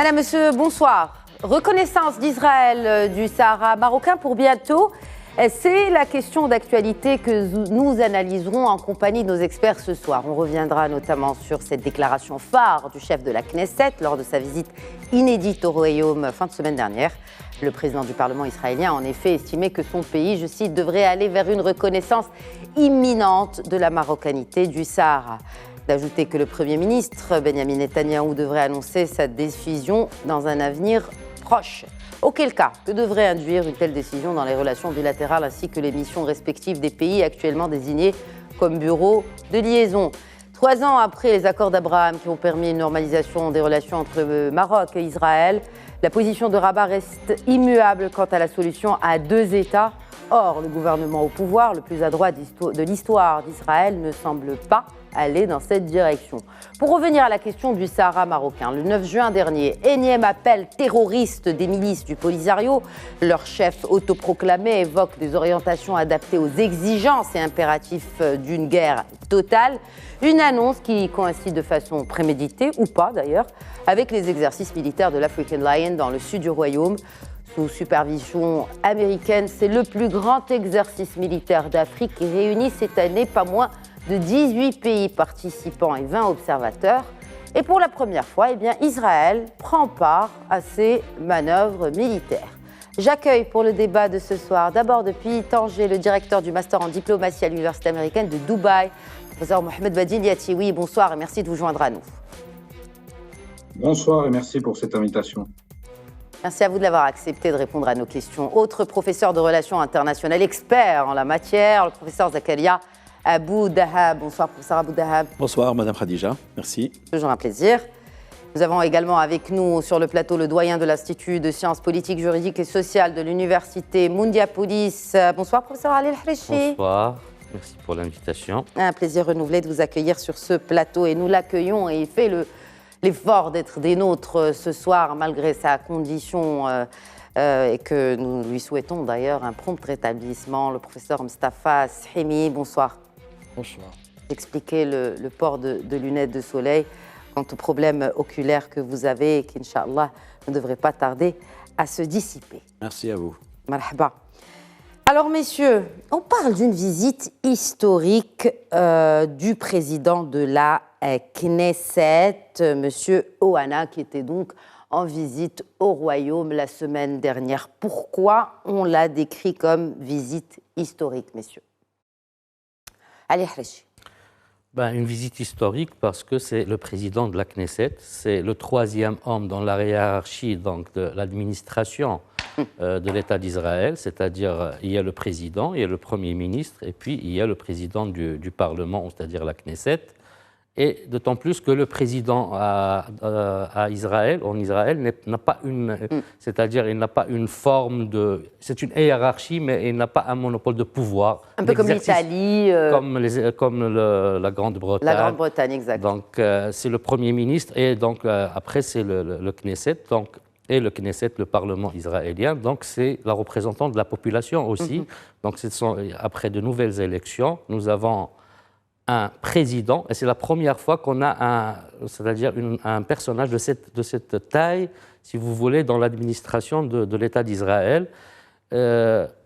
Madame, Monsieur, bonsoir. Reconnaissance d'Israël du Sahara marocain pour bientôt. C'est la question d'actualité que nous analyserons en compagnie de nos experts ce soir. On reviendra notamment sur cette déclaration phare du chef de la Knesset lors de sa visite inédite au Royaume fin de semaine dernière. Le président du Parlement israélien a en effet estimé que son pays, je cite, devrait aller vers une reconnaissance imminente de la marocanité du Sahara. D'ajouter que le Premier ministre, Benjamin Netanyahou, devrait annoncer sa décision dans un avenir proche. Auquel cas, que devrait induire une telle décision dans les relations bilatérales ainsi que les missions respectives des pays actuellement désignés comme bureau de liaison ? 3 ans après les accords d'Abraham qui ont permis une normalisation des relations entre le Maroc et Israël, la position de Rabat reste immuable quant à la solution à 2 États. Or, le gouvernement au pouvoir, le plus à droite de l'histoire d'Israël, ne semble pas aller dans cette direction. Pour revenir à la question du Sahara marocain, le 9 juin dernier, énième appel terroriste des milices du Polisario. Leur chef autoproclamé évoque des orientations adaptées aux exigences et impératifs d'une guerre totale. Une annonce qui coïncide de façon préméditée, ou pas d'ailleurs, avec les exercices militaires de l'African Lion dans le sud du royaume. Sous supervision américaine, c'est le plus grand exercice militaire d'Afrique qui réunit cette année pas moins de 18 pays participants et 20 observateurs. Et pour la première fois, Israël prend part à ces manœuvres militaires. J'accueille pour le débat de ce soir, d'abord depuis Tanger, le directeur du Master en diplomatie à l'Université américaine de Dubaï, le professeur Mohamed Badil Yatioui. Bonsoir et merci de vous joindre à nous. Bonsoir et merci pour cette invitation. Merci à vous de l'avoir accepté de répondre à nos questions. Autre professeur de relations internationales, expert en la matière, le professeur Zakaria Abou Dahab. Bonsoir, professeur Abou Dahab. Bonsoir, Madame Khadija. Merci. Toujours un plaisir. Nous avons également avec nous sur le plateau le doyen de l'Institut de sciences politiques, juridiques et sociales de l'Université Moundiapolis. Bonsoir, professeur Ali El-Harichi. Bonsoir. Merci pour l'invitation. Un plaisir renouvelé de vous accueillir sur ce plateau et nous l'accueillons et il fait l'effort d'être des nôtres ce soir malgré sa condition et que nous lui souhaitons d'ailleurs un prompt rétablissement. Le professeur Mostafa Shimi, bonsoir. Bonsoir. Expliquez le port de lunettes de soleil quant au problème oculaire que vous avez et qui, Inch'Allah, ne devrait pas tarder à se dissiper. Merci à vous. Marhaba. Alors, messieurs, on parle d'une visite historique du président de la Knesset, Monsieur Ohana, qui était donc en visite au Royaume la semaine dernière. Pourquoi on l'a décrit comme visite historique, messieurs? Allez, Harichi. Une visite historique parce que c'est le président de la Knesset, c'est le 3e homme dans la hiérarchie donc, de l'administration de l'État d'Israël, c'est-à-dire il y a le président, il y a le Premier ministre et puis il y a le président du Parlement, c'est-à-dire la Knesset. Et d'autant plus que le président en Israël n'a pas une, c'est-à-dire il n'a pas une forme de, c'est une hiérarchie, mais il n'a pas un monopole de pouvoir. Un peu comme l'Italie, comme la Grande-Bretagne. La Grande-Bretagne, exact. Donc c'est le Premier ministre et donc après c'est le Knesset, donc et le Knesset, le Parlement israélien. Donc c'est la représentante de la population aussi. Donc après de nouvelles élections, nous avons un président, et c'est la première fois qu'on a c'est-à-dire un personnage de cette taille, si vous voulez, dans l'administration de l'État d'Israël.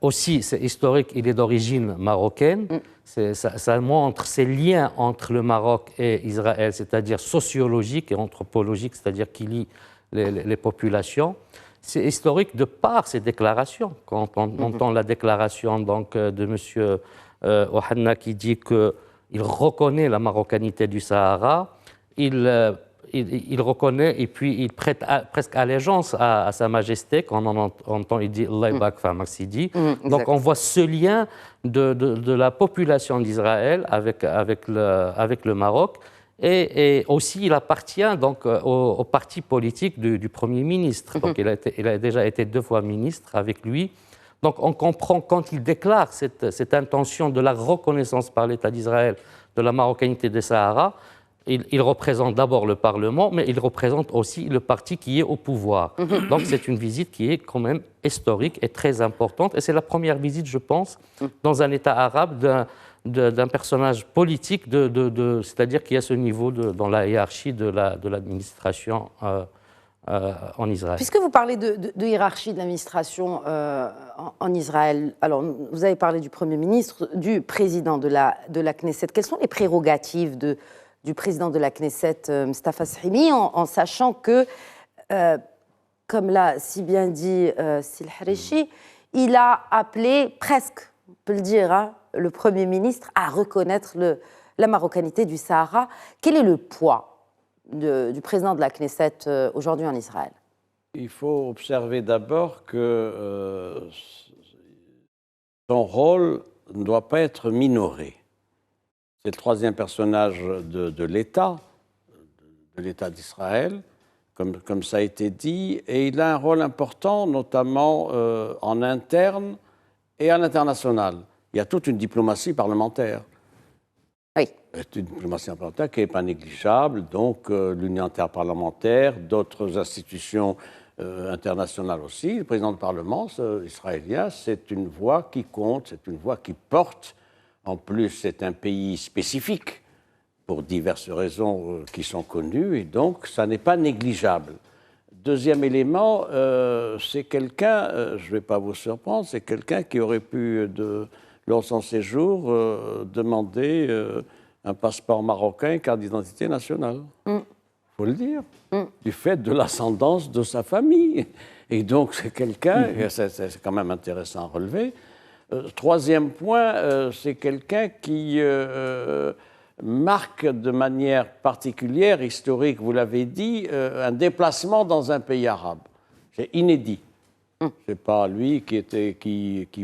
Aussi, c'est historique, il est d'origine marocaine. Ça montre ces liens entre le Maroc et Israël, c'est-à-dire sociologique et anthropologique, c'est-à-dire qui lie les populations. C'est historique de par ces déclarations. Quand on entend la déclaration donc, de M. Ohana qui dit que il reconnaît la marocanité du Sahara, il reconnaît et puis il prête presque allégeance à Sa Majesté. Quand on entend, il dit Allah Ybarak Maksidi. Donc on voit ce lien de la population d'Israël avec le Maroc. Et aussi, il appartient donc au parti politique du Premier ministre. Donc il a déjà été 2 fois ministre avec lui. Donc on comprend quand il déclare cette intention de la reconnaissance par l'État d'Israël de la marocanité des Sahara, il représente d'abord le Parlement, mais il représente aussi le parti qui est au pouvoir. Donc c'est une visite qui est quand même historique et très importante. Et c'est la première visite, je pense, dans un État arabe d'un personnage politique, c'est-à-dire qui a ce niveau dans la hiérarchie de l'administration en Israël. Puisque vous parlez de hiérarchie de l'administration en Israël, alors vous avez parlé du Premier ministre, du président de la Knesset. Quelles sont les prérogatives du président de la Knesset, Mustafa Shimi, en sachant que, comme l'a si bien dit Sil Harishi, il a appelé presque, on peut le dire, hein, le Premier ministre à reconnaître la marocanité du Sahara. Quel est le poids du président de la Knesset aujourd'hui en Israël? Il faut observer d'abord que son rôle ne doit pas être minoré. C'est le troisième personnage de l'État d'Israël, comme ça a été dit, et il a un rôle important, notamment en interne et à l'international. Il y a toute une diplomatie parlementaire. Oui. C'est une diplomatie parlementaire qui n'est pas négligeable, donc l'Union interparlementaire, d'autres institutions internationales aussi. Le président du Parlement israélien, c'est une voix qui compte, c'est une voix qui porte. En plus, c'est un pays spécifique pour diverses raisons qui sont connues, et donc ça n'est pas négligeable. Deuxième élément, c'est quelqu'un, je ne vais pas vous surprendre, c'est quelqu'un qui aurait pu, lors de son séjour, demander un passeport marocain, une carte d'identité nationale. Il faut le dire, du fait de l'ascendance de sa famille. Et donc, c'est quelqu'un, c'est quand même intéressant à relever. Troisième point, c'est quelqu'un qui marque de manière particulière, historique, vous l'avez dit, un déplacement dans un pays arabe. C'est inédit. Ce n'est pas lui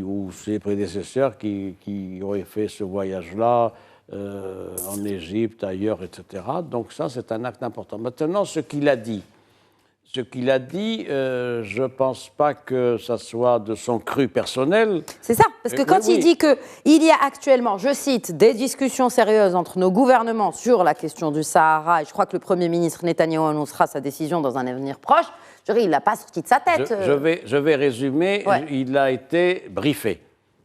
ou ses prédécesseurs qui auraient fait ce voyage-là en Égypte, ailleurs, etc. Donc ça, c'est un acte important. Maintenant, ce qu'il a dit, je ne pense pas que ça soit de son cru personnel. C'est ça, parce que quand il dit qu'il y a actuellement, je cite, des discussions sérieuses entre nos gouvernements sur la question du Sahara, et je crois que le Premier ministre Netanyahou annoncera sa décision dans un avenir proche, je dirais, il ne l'a pas sorti de sa tête. Je vais résumer, ouais. Il a été briefé.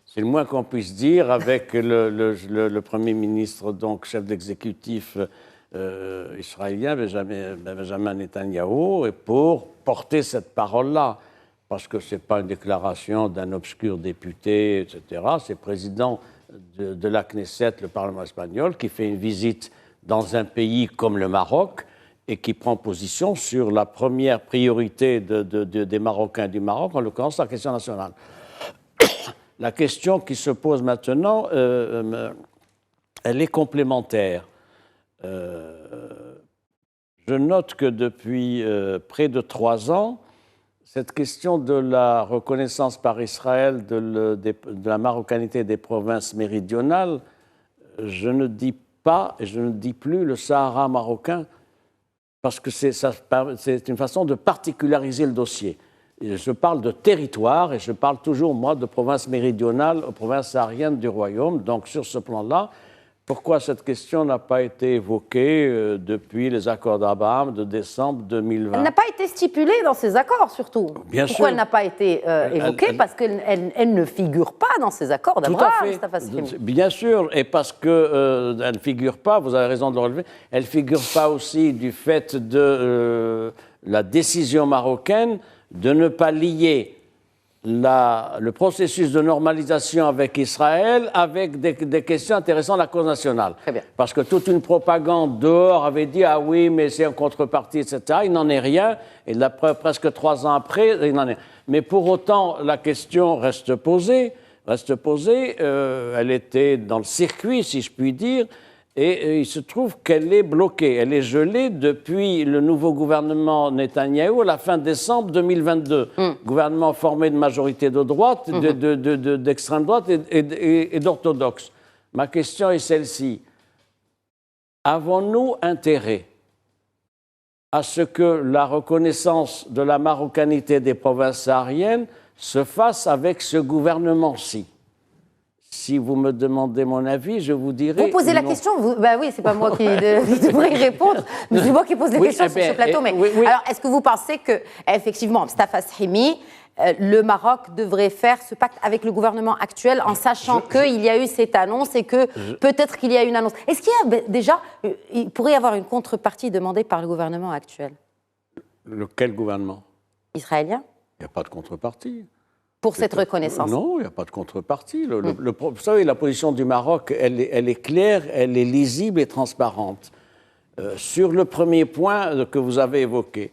C'est le moins qu'on puisse dire avec le Premier ministre, donc chef d'exécutif israélien, Benjamin Netanyahou, et pour porter cette parole-là. Parce que ce n'est pas une déclaration d'un obscur député, etc. C'est le président de la Knesset, le Parlement espagnol, qui fait une visite dans un pays comme le Maroc et qui prend position sur la première priorité des Marocains du Maroc, en l'occurrence la question nationale. La question qui se pose maintenant, elle est complémentaire. Je note que depuis près de 3 ans, cette question de la reconnaissance par Israël de la marocanité des provinces méridionales, je ne dis pas et je ne dis plus le Sahara marocain, parce que c'est une façon de particulariser le dossier. Je parle de territoire et je parle toujours, moi, de provinces méridionales aux provinces sahariennes du royaume. Donc, sur ce plan-là, pourquoi cette question n'a pas été évoquée depuis les accords d'Abraham de décembre 2020 ? Elle n'a pas été stipulée dans ces accords, surôt. Bien Pourquoi sûr. elle n'a pas été évoquée ? Parce qu'elle ne figure pas dans ces accords d'Abraham, Mustafa Shimi. Bien sûr, et parce qu'elle ne figure pas, vous avez raison de le relever, elle ne figure pas aussi du fait de la décision marocaine de ne pas lier le processus de normalisation avec Israël avec des questions intéressant à la cause nationale. Très bien. Parce que toute une propagande dehors avait dit « Ah oui, mais c'est en contrepartie, etc. » Il n'en est rien. Et presque 3 ans après, il n'en est rien. Mais pour autant, la question reste posée. Elle était dans le circuit, si je puis dire. Et il se trouve qu'elle est bloquée, elle est gelée depuis le nouveau gouvernement Netanyahou à la fin décembre 2022. Gouvernement formé de majorité de droite, d'extrême droite et d'orthodoxe. Ma question est celle-ci. Avons-nous intérêt à ce que la reconnaissance de la marocanité des provinces sahariennes se fasse avec ce gouvernement-ci ? Si vous me demandez mon avis, je vous dirai... Vous posez la question, oui, c'est pas moi qui devrais y répondre, mais c'est moi qui pose les questions sur ce plateau. Mais alors, est-ce que vous pensez que, effectivement, Mustafa Shimi, le Maroc devrait faire ce pacte avec le gouvernement actuel en sachant qu'il y a eu cette annonce et que peut-être qu'il y a une annonce. Est-ce qu'il y a déjà, il pourrait y avoir une contrepartie demandée par le gouvernement actuel ? Lequel gouvernement? Israélien? Il n'y a pas de contrepartie. Pour cette reconnaissance? Non, il n'y a pas de contrepartie. Vous savez, la position du Maroc, elle est claire, elle est lisible et transparente. Sur le premier point que vous avez évoqué,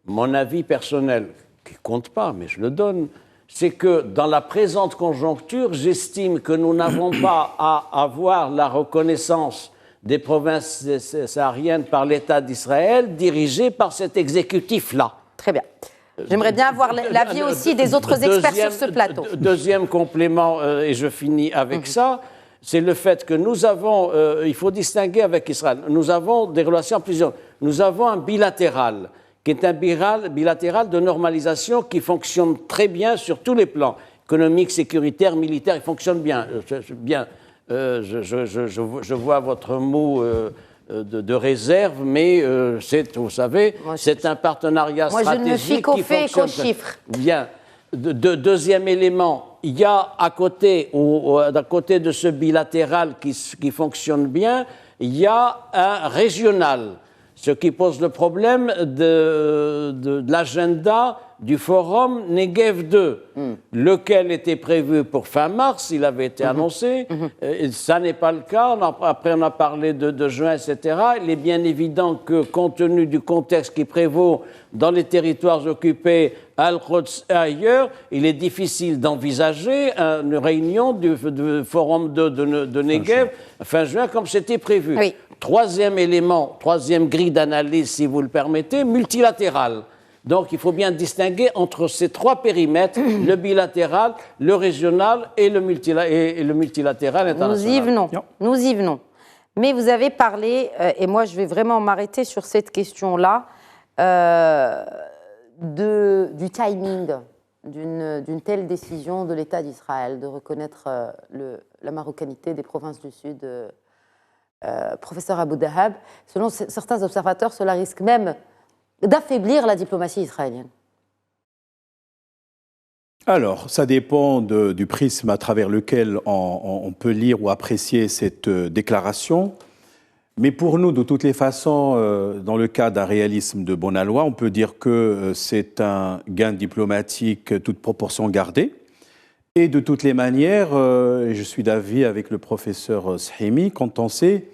mon avis personnel, qui ne compte pas, mais je le donne, c'est que dans la présente conjoncture, j'estime que nous n'avons pas à avoir la reconnaissance des provinces sahariennes par l'État d'Israël dirigée par cet exécutif-là. Très bien. J'aimerais bien avoir l'avis aussi des autres experts sur ce plateau. Deuxième complément, et je finis avec ça, c'est le fait que nous avons, il faut distinguer avec Israël, nous avons des relations plusieurs. Nous avons un bilatéral, qui est un bilatéral de normalisation qui fonctionne très bien sur tous les plans, économique, sécuritaire, militaire, il fonctionne bien. Je vois votre mot de réserve, mais vous savez, c'est un partenariat stratégique. Moi, je ne me fie qu'aux faits et qu'aux chiffres. Bien. Deuxième élément, il y a à côté de ce bilatéral qui fonctionne bien, il y a un régional, ce qui pose le problème de l'agenda du forum Negev 2, lequel était prévu pour fin mars, il avait été annoncé, ça n'est pas le cas, après on a parlé de juin, etc. Il est bien évident que, compte tenu du contexte qui prévaut dans les territoires occupés, Al-Quds et ailleurs, il est difficile d'envisager une réunion du forum de Negev fin juin, comme c'était prévu. Oui. Troisième élément, troisième grille d'analyse, si vous le permettez, multilatéral. Donc, il faut bien distinguer entre ces trois périmètres, le bilatéral, le régional et le multilatéral international. Nous y venons. Mais vous avez parlé, et moi je vais vraiment m'arrêter sur cette question-là, du timing d'une telle décision de l'État d'Israël, de reconnaître la marocanité des provinces du Sud. Professeur Abou Dahab, selon certains observateurs, cela risque même d'affaiblir la diplomatie israélienne. Alors, ça dépend du prisme à travers lequel on peut lire ou apprécier cette déclaration. Mais pour nous, de toutes les façons, dans le cas d'un réalisme de bonne loi, on peut dire que c'est un gain diplomatique toute proportion gardée. Et de toutes les manières, je suis d'avis avec le professeur Shemi, quand on sait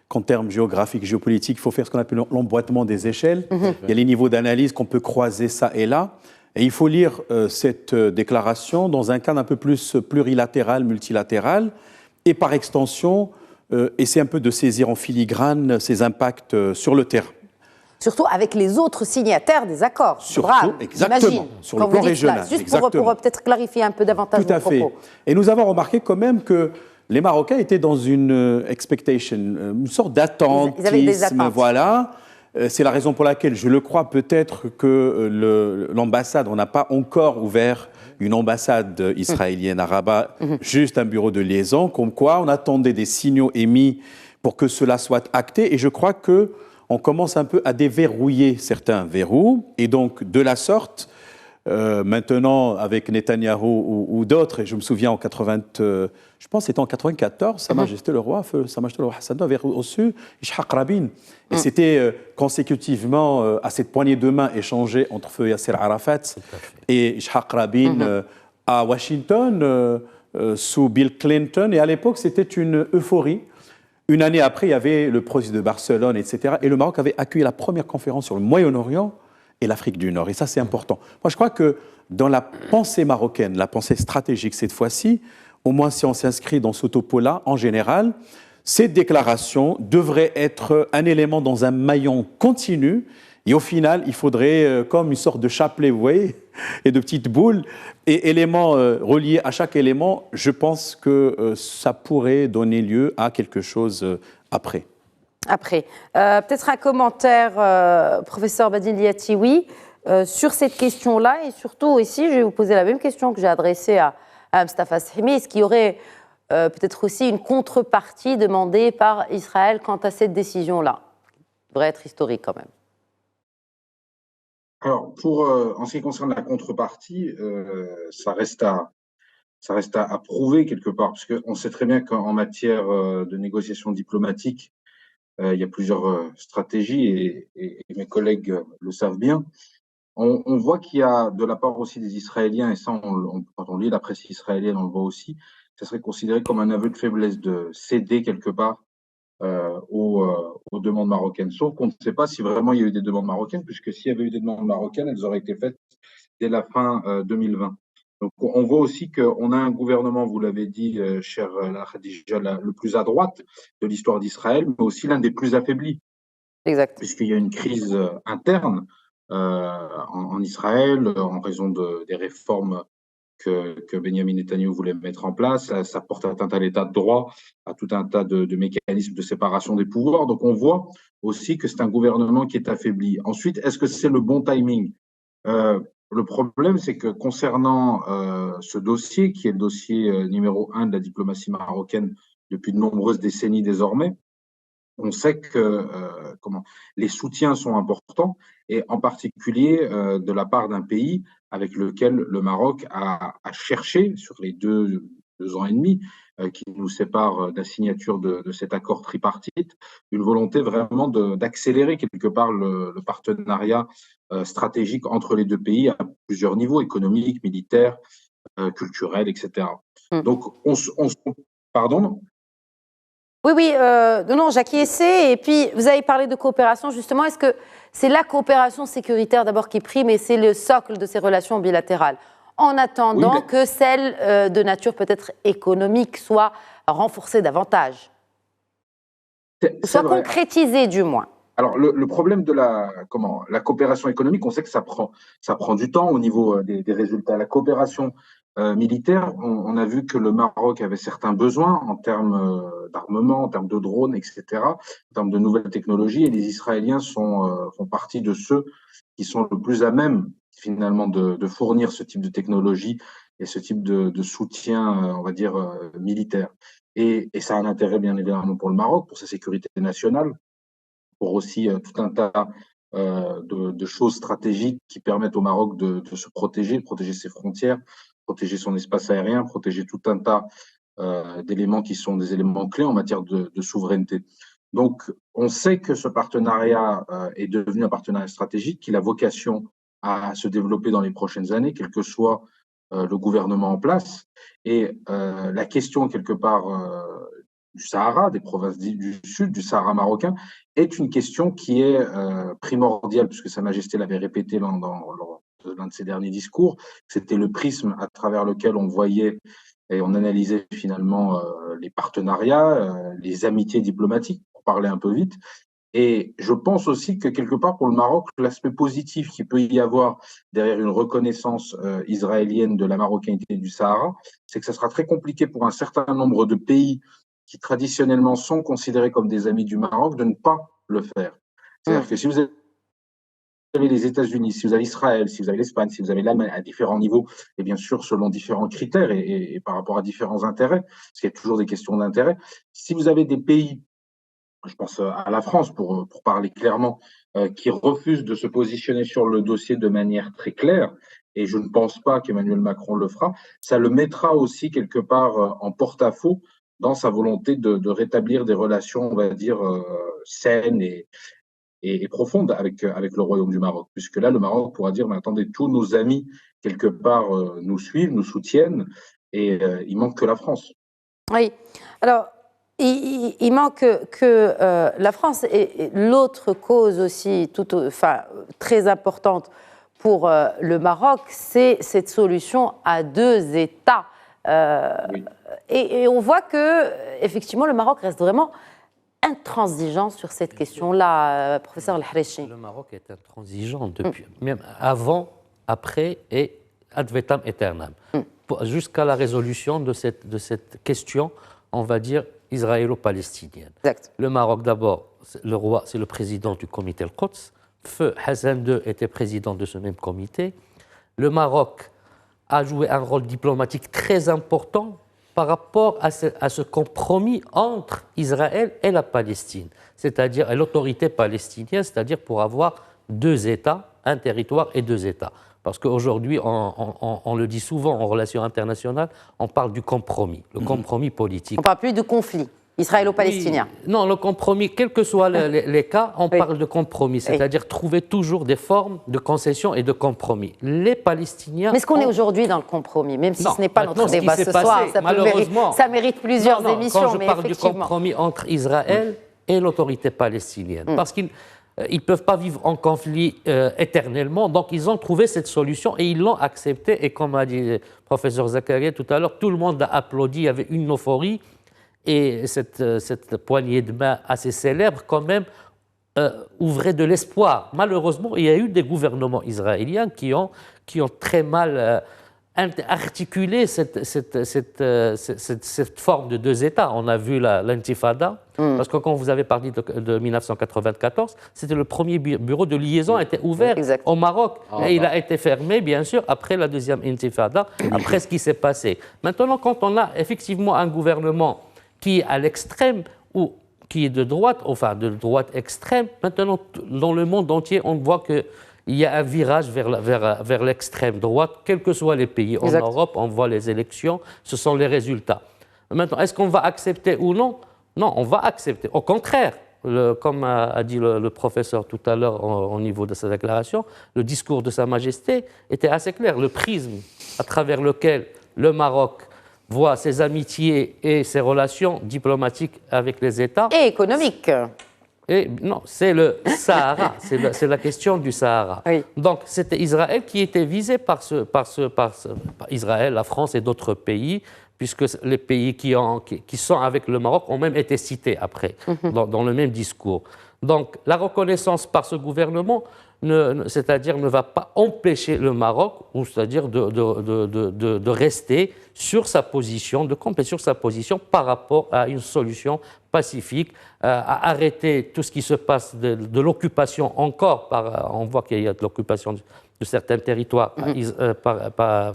qu'en termes géographiques, géopolitiques, il faut faire ce qu'on appelle l'emboîtement des échelles. Il y a les niveaux d'analyse qu'on peut croiser ça et là. Et il faut lire cette déclaration dans un cadre un peu plus plurilatéral, multilatéral, et par extension, essayer un peu de saisir en filigrane ses impacts sur le terrain. Surtout avec les autres signataires des accords. Surtout, exactement, sur le plan régional. Juste pour peut-être clarifier un peu davantage vos propos. Tout à fait. Et nous avons remarqué quand même que les Marocains étaient dans une expectation, une sorte d'attentisme, voilà. C'est la raison pour laquelle je le crois peut-être que l'ambassade, on n'a pas encore ouvert une ambassade israélienne à Rabat, juste un bureau de liaison, comme quoi on attendait des signaux émis pour que cela soit acté. Et je crois que on commence un peu à déverrouiller certains verrous. Et donc, de la sorte, maintenant, avec Netanyahou ou d'autres, et je me souviens en 80, je pense que c'était en 94, Sa Majesté le Roi, Sa Majesté le Roi Hassan avait reçu Yitzhak Rabin. Et c'était consécutivement à cette poignée de main échangée entre feu Yasser Arafat et Yitzhak Rabin à Washington, sous Bill Clinton. Et à l'époque, c'était une euphorie. Une année après, il y avait le procès de Barcelone, etc. Et le Maroc avait accueilli la première conférence sur le Moyen-Orient et l'Afrique du Nord. Et ça, c'est important. Moi, je crois que dans la pensée marocaine, la pensée stratégique cette fois-ci, au moins si on s'inscrit dans ce topo-là, en général, cette déclaration devrait être un élément dans un maillon continu. Et au final, il faudrait, comme une sorte de chapelet, vous voyez, et de petites boules, et éléments reliés à chaque élément, je pense que ça pourrait donner lieu à quelque chose après. Peut-être un commentaire, professeur Badil Yatioui, sur cette question-là, et surtout aussi, je vais vous poser la même question que j'ai adressée à Mustafa Shemi. Est-ce qu'il y aurait peut-être aussi une contrepartie demandée par Israël quant à cette décision-là, qui devrait être historique quand même? Alors, en ce qui concerne la contrepartie, ça reste à prouver quelque part, parce qu'on sait très bien qu'en matière de négociation diplomatique, il y a plusieurs stratégies, et mes collègues le savent bien. On voit qu'il y a de la part aussi des Israéliens, et ça, quand on lit la presse israélienne, on le voit aussi, ça serait considéré comme un aveu de faiblesse de céder quelque part aux demandes marocaines. Sauf qu'on ne sait pas si vraiment il y a eu des demandes marocaines, puisque s'il y avait eu des demandes marocaines, elles auraient été faites dès la fin 2020. Donc on voit aussi qu'on a un gouvernement, vous l'avez dit, cher Khadija, le plus à droite de l'histoire d'Israël, mais aussi l'un des plus affaiblis. Exact. Puisqu'il y a une crise interne en Israël en raison des réformes que Benjamin Netanyahu voulait mettre en place. Ça porte atteinte à l'état de droit, à tout un tas de mécanismes de séparation des pouvoirs. Donc on voit aussi que c'est un gouvernement qui est affaibli. Ensuite, est-ce que c'est le bon timing? Le problème, c'est que concernant ce dossier, qui est le dossier numéro 1 de la diplomatie marocaine depuis de nombreuses décennies désormais, on sait que les soutiens sont importants, et en particulier de la part d'un pays avec lequel le Maroc a cherché, sur les deux ans et demi qui nous séparent de la signature de cet accord tripartite, une volonté vraiment d'accélérer quelque part le partenariat stratégique entre les deux pays à plusieurs niveaux, économiques, militaires, culturels, etc. Donc, pardon? Oui, non, j'acquiesçais. Et puis, vous avez parlé de coopération, justement. Est-ce que c'est la coopération sécuritaire d'abord qui prime et c'est le socle de ces relations bilatérales, en attendant que celle de nature peut-être économique soit renforcée davantage, soit concrétisée du moins? Alors, le problème de la coopération économique, on sait que ça prend du temps au niveau des résultats. La coopération militaire, on a vu que le Maroc avait certains besoins en termes d'armement, en termes de drones, etc., en termes de nouvelles technologies, et les Israéliens font partie de ceux qui sont le plus à même, finalement, de fournir ce type de technologie et ce type de soutien, on va dire, militaire. Et ça a un intérêt, bien évidemment, pour le Maroc, pour sa sécurité nationale, pour aussi tout un tas de choses stratégiques qui permettent au Maroc de se protéger, de protéger ses frontières, protéger son espace aérien, protéger tout un tas d'éléments qui sont des éléments clés en matière de souveraineté. Donc, on sait que ce partenariat est devenu un partenariat stratégique, qu'il a vocation à se développer dans les prochaines années, quel que soit le gouvernement en place. Et la question, quelque part, du Sahara, des provinces du sud, du Sahara marocain, est une question qui est primordiale, puisque Sa Majesté l'avait répété lors de l'un de ses derniers discours. C'était le prisme à travers lequel on voyait et on analysait finalement les partenariats, les amitiés diplomatiques, pour parler un peu vite. Et je pense aussi que quelque part pour le Maroc, l'aspect positif qu'il peut y avoir derrière une reconnaissance israélienne de la marocanité du Sahara, c'est que ça sera très compliqué pour un certain nombre de pays qui traditionnellement sont considérés comme des amis du Maroc de ne pas le faire. C'est-à-dire que si vous avez les États-Unis, si vous avez Israël, si vous avez l'Espagne, si vous avez l'Allemagne à différents niveaux, et bien sûr selon différents critères et par rapport à différents intérêts, parce qu'il y a toujours des questions d'intérêt, si vous avez des pays, je pense à la France pour parler clairement, qui refusent de se positionner sur le dossier de manière très claire, et je ne pense pas qu'Emmanuel Macron le fera, ça le mettra aussi quelque part en porte-à-faux dans sa volonté de rétablir des relations, on va dire, saines et profondes avec le Royaume du Maroc. Puisque là, le Maroc pourra dire, mais attendez, tous nos amis, quelque part, nous suivent, nous soutiennent, et il manque que la France. Oui. Alors, il manque que la France, et l'autre cause aussi très importante pour le Maroc, c'est cette solution à deux États. Oui. Et on voit que, effectivement, le Maroc reste vraiment intransigeant sur cette question-là, professeur El-Harechi. Le Maroc est intransigeant depuis, même avant, après et ad vitam aeternam, jusqu'à la résolution de cette question, on va dire, israélo-palestinienne. Exact. Le Maroc, d'abord, le roi, c'est le président du comité Al-Quds. Feu Hassan II était président de ce même comité. Le Maroc a joué un rôle diplomatique très important par rapport à ce compromis entre Israël et la Palestine, c'est-à-dire l'autorité palestinienne, c'est-à-dire pour avoir deux États, un territoire et deux États. Parce qu'aujourd'hui, on le dit souvent en relations internationales, on parle du compromis, le compromis politique. On ne parle plus de conflit. israélo-palestinien. Oui. Non, le compromis, quels que soient les cas, on parle de compromis, c'est-à-dire trouver toujours des formes de concession et de compromis. Les Palestiniens... Mais est-ce qu'on est aujourd'hui dans le compromis, même si ce n'est pas notre débat ce soir, ça mérite plusieurs émissions. Quand je parle du compromis entre Israël et l'autorité palestinienne, parce qu'ils ne peuvent pas vivre en conflit éternellement, donc ils ont trouvé cette solution et ils l'ont acceptée. Et comme a dit le professeur Zakaria tout à l'heure, tout le monde a applaudi, il y avait une euphorie. Et cette poignée de main assez célèbre, quand même, ouvrait de l'espoir. Malheureusement, il y a eu des gouvernements israéliens qui ont très mal articulé cette forme de deux États. On a vu l'intifada, parce que quand vous avez parlé de 1994, c'était le premier bureau de liaison a été ouvert au Maroc. Et il a été fermé, bien sûr, après la deuxième intifada, après ce qui s'est passé. Maintenant, quand on a effectivement un gouvernement qui est à l'extrême ou qui est de droite, enfin de droite extrême. Maintenant, dans le monde entier, on voit qu'il y a un virage vers l'extrême droite, quels que soient les pays. En Europe, on voit les élections, ce sont les résultats. Maintenant, est-ce qu'on va accepter ou non? Non, on va accepter. Au contraire, comme a dit le professeur tout à l'heure au niveau de sa déclaration, le discours de Sa Majesté était assez clair. Le prisme à travers lequel le Maroc voit ses amitiés et ses relations diplomatiques avec les États. Et économiques. Et non, c'est le Sahara, c'est la question du Sahara. Oui. Donc, c'était Israël qui était visé par Israël, la France et d'autres pays, puisque les pays qui sont avec le Maroc ont même été cités après, dans le même discours. Donc, la reconnaissance par ce gouvernement, c'est-à-dire ne va pas empêcher le Maroc, ou c'est-à-dire de rester sur sa position, de camper sur sa position par rapport à une solution pacifique, à arrêter tout ce qui se passe de l'occupation encore, on voit qu'il y a de l'occupation de certains territoires,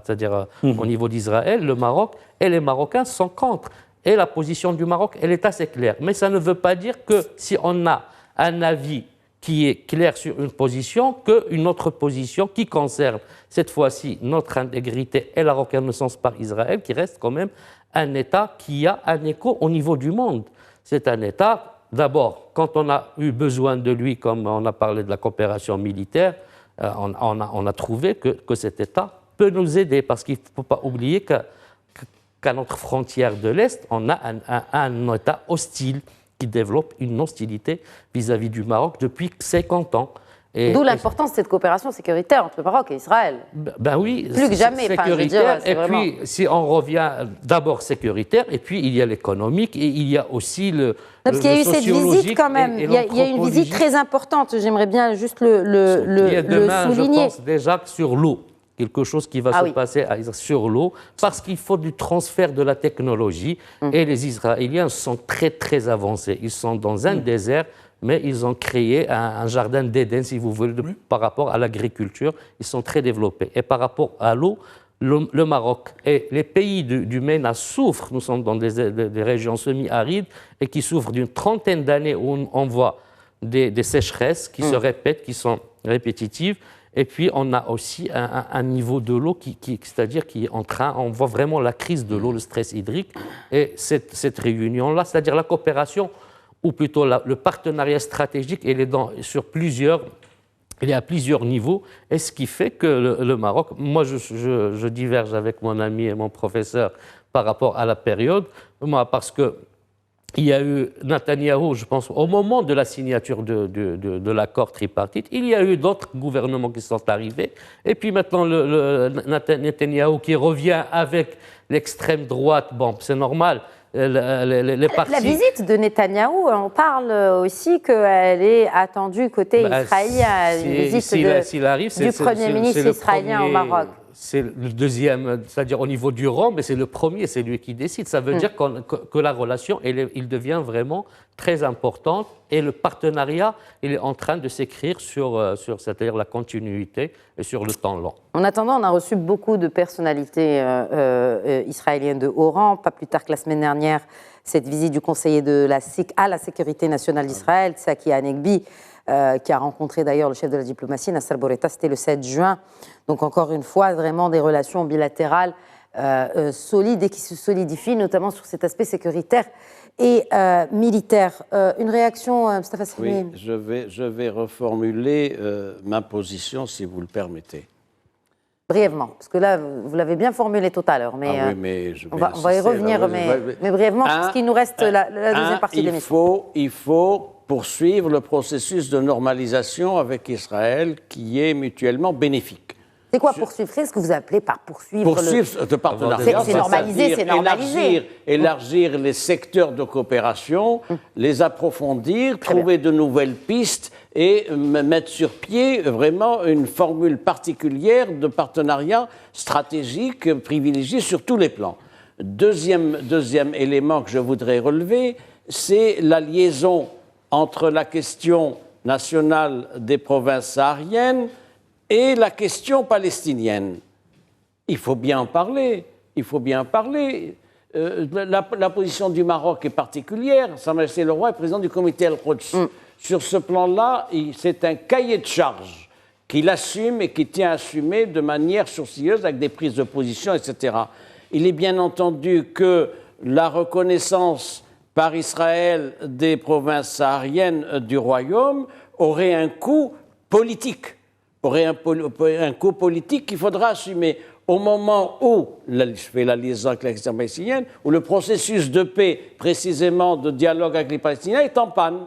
c'est-à-dire au niveau d'Israël, le Maroc, et les Marocains sont contre. Et la position du Maroc, elle est assez claire. Mais ça ne veut pas dire que si on a un avis qui est clair sur une position, qu'une autre position qui concerne cette fois-ci notre intégrité et la reconnaissance par Israël, qui reste quand même un État qui a un écho au niveau du monde. C'est un État, d'abord, quand on a eu besoin de lui, comme on a parlé de la coopération militaire, on a trouvé que cet État peut nous aider, parce qu'il ne faut pas oublier qu'à notre frontière de l'Est, on a un État hostile qui développe une hostilité vis-à-vis du Maroc depuis 50 ans. D'où l'importance de cette coopération sécuritaire entre le Maroc et Israël. Ben oui, plus que jamais. Sécuritaire, et puis, si on revient d'abord sécuritaire, et puis il y a l'économique, et il y a aussi le parce qu'il y a eu cette visite quand même. Il y a une visite très importante. J'aimerais bien juste le souligner. Je pense déjà sur l'eau. Quelque chose qui va se passer sur l'eau, parce qu'il faut du transfert de la technologie. Et les Israéliens sont très, très avancés. Ils sont dans un désert, mais ils ont créé un jardin d'Éden, si vous voulez, par rapport à l'agriculture. Ils sont très développés. Et par rapport à l'eau, le Maroc et les pays du MENA souffrent. Nous sommes dans des régions semi-arides et qui souffrent d'une trentaine d'années où on voit des sécheresses qui se répètent, qui sont répétitives. Et puis, on a aussi un niveau de l'eau c'est-à-dire qui est en train, on voit vraiment la crise de l'eau, le stress hydrique. Et cette réunion-là, c'est-à-dire la coopération, ou plutôt le partenariat stratégique, il y a plusieurs niveaux. Et ce qui fait que le Maroc, moi je diverge avec mon ami et mon professeur par rapport à la période, parce que il y a eu Netanyahou, je pense, au moment de la signature de l'accord tripartite, il y a eu d'autres gouvernements qui sont arrivés. Et puis maintenant, le Netanyahou qui revient avec l'extrême droite, bon, c'est normal. Les partis... La visite de Netanyahou, on parle aussi qu'elle est attendue côté israélien. Une visite du Premier ministre israélien au Maroc. C'est le deuxième, c'est-à-dire au niveau du rang, mais c'est le premier, c'est lui qui décide. Ça veut dire que la relation, il devient vraiment très importante, et le partenariat, il est en train de s'écrire sur c'est-à-dire la continuité et sur le temps long. En attendant, on a reçu beaucoup de personnalités israéliennes de haut rang. Pas plus tard que la semaine dernière, cette visite du conseiller à la sécurité nationale d'Israël, Tsaki Hanegbi, qui a rencontré d'ailleurs le chef de la diplomatie, Nasser Bourreta, c'était le 7 juin. Donc encore une fois, vraiment des relations bilatérales solide et qui se solidifie, notamment sur cet aspect sécuritaire et militaire. Une réaction, Mustafa Salimi? Oui, je vais reformuler ma position, si vous le permettez. Brièvement, parce que là, vous l'avez bien formulé tout à l'heure, mais, oui, mais on va y revenir, mais brièvement, parce qu'il nous reste la deuxième partie de l'émission. Il faut poursuivre le processus de normalisation avec Israël qui est mutuellement bénéfique. C'est quoi poursuivre? Qu'est-ce que vous appelez par poursuivre de partenariat, c'est normaliser, c'est normaliser. Élargir les secteurs de coopération, les approfondir, trouver de nouvelles pistes et mettre sur pied vraiment une formule particulière de partenariat stratégique privilégié sur tous les plans. Deuxième élément que je voudrais relever, c'est la liaison entre la question nationale des provinces sahariennes et la question palestinienne. Il faut bien en parler. La position du Maroc est particulière. Sa Majesté le Roi est président du comité Al-Quds. Sur ce plan-là, c'est un cahier de charges qu'il assume et qu'il tient à assumer de manière sourcilleuse avec des prises de position, etc. Il est bien entendu que la reconnaissance par Israël des provinces sahariennes du Royaume aurait un coût politique. Un coût politique qu'il faudra assumer au moment où, je fais la liaison avec la question palestinienne, où le processus de paix, précisément de dialogue avec les Palestiniens, est en panne.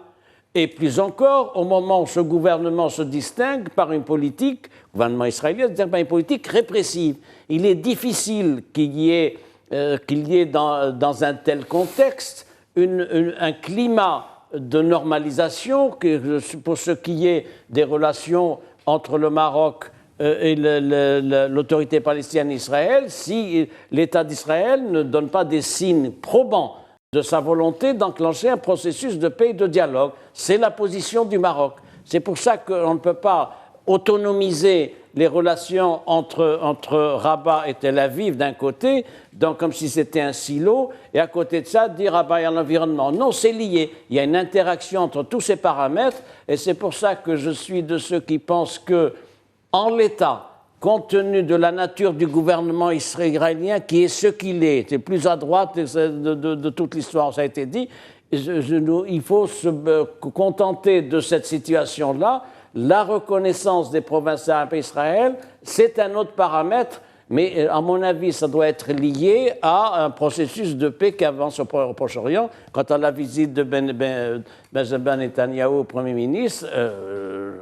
Et plus encore, au moment où ce gouvernement se distingue par une politique, le gouvernement israélien se distingue par une politique répressive. Il est difficile qu'il y ait dans un tel contexte un climat de normalisation pour ce qui est des relations entre le Maroc et l'autorité palestinienne Israël, si l'État d'Israël ne donne pas des signes probants de sa volonté d'enclencher un processus de paix et de dialogue. C'est la position du Maroc. C'est pour ça qu'on ne peut pas autonomiser les relations entre Rabat et Tel Aviv d'un côté, donc comme si c'était un silo, et à côté de ça, dire Rabat et l'environnement. Non, c'est lié. Il y a une interaction entre tous ces paramètres, et c'est pour ça que je suis de ceux qui pensent que, en l'état, compte tenu de la nature du gouvernement israélien, qui est ce qu'il est, c'est plus à droite de toute l'histoire, ça a été dit, il faut se contenter de cette situation-là. La reconnaissance des provinces arabes et Israël, c'est un autre paramètre, mais à mon avis, ça doit être lié à un processus de paix qui avance au Proche-Orient. Quant à la visite de Benjamin Netanyahou au Premier ministre,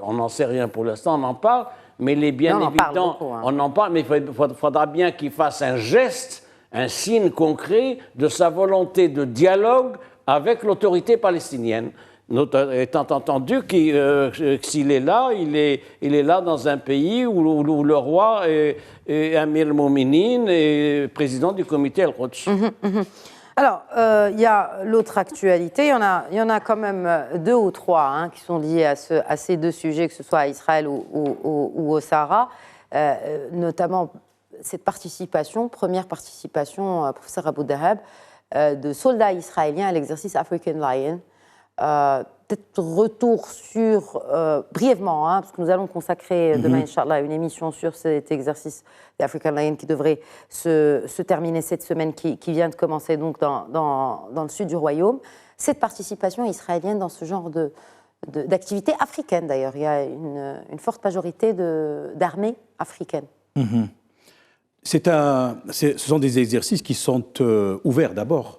on n'en sait rien pour l'instant, on en parle, mais il est bien évident, on en parle, mais il faudra bien qu'il fasse un geste, un signe concret de sa volonté de dialogue avec l'autorité palestinienne. Étant entendu que s'il est là, il est là dans un pays où le roi est Amir al-Mouminin et président du comité Al-Quds. Alors, il y a l'autre actualité, il y en a quand même 2 ou 3 qui sont liés à ces 2 sujets, que ce soit à Israël ou au Sahara, notamment cette participation, première participation, professeur Abou Dahab, de soldats israéliens à l'exercice African Lion. Peut-être retour sur, brièvement, parce que nous allons consacrer demain, Inch'Allah, une émission sur cet exercice d'African Lion qui devrait se terminer cette semaine qui vient de commencer donc dans le sud du royaume. Cette participation israélienne dans ce genre d'activité africaine, d'ailleurs. Il y a une forte majorité d'armées africaines. Ce sont des exercices qui sont ouverts d'abord,